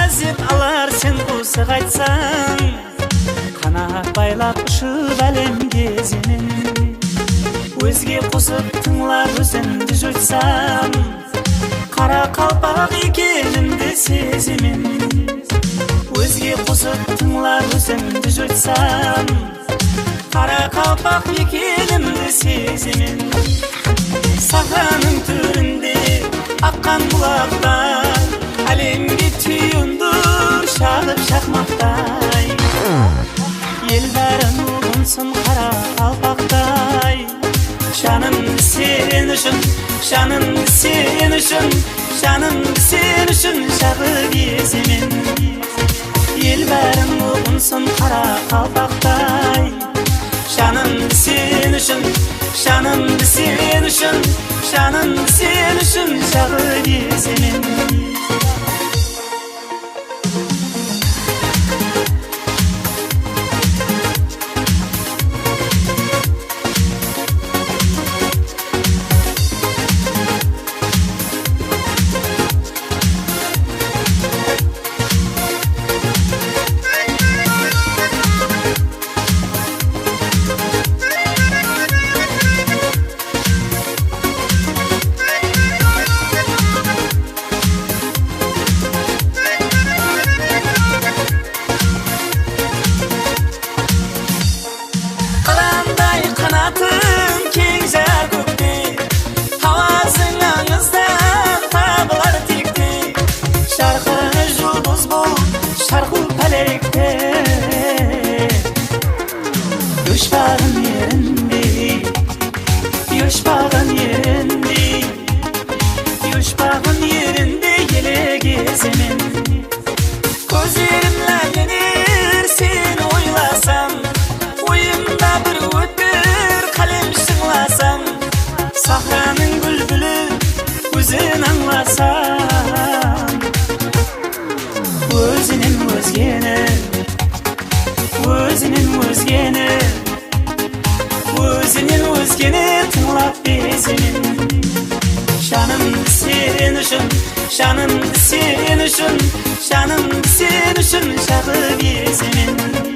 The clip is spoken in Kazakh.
әзеп алар сен қусық айтсаң, қанат байлап ұшып әлем кеземін. Өзге қосып тыңлап өзімді жұртсам, қара қалпақ екенімді сеземін. Өзге қосып тыңлап өзімді жұртсам, қара қалпақ екенімді сеземін. Сахраның түрінде аққан бұлақтан, әлемге түйіндір шағып шақмақтай. Ел бәрін ұғынсын қара қалпақтай. Жанымды сен үшін, жанымды сен үшін, жанымды сен үшін жағып еземін. Ел бәрін ұғынсын қара қалпақтай. Жанымды сен үшін, жанымды сен үшін, жанымды сен үшін жағып еземін. Yoşbağın yerinde, yoşbağın yerinde, yoşbağın yerinde yele gezemin. Gözlerimle yenir seni oylasam, oyumda bir ötür kalem şınglasam. Sahranın bülbülü özün anlasam, özünün özgeni, özünün özgeni, özünün özgeni tınlap bezemin. Жанымды сен үшін, жанымды сен үшін, жанымды сен үшін жағып еземін.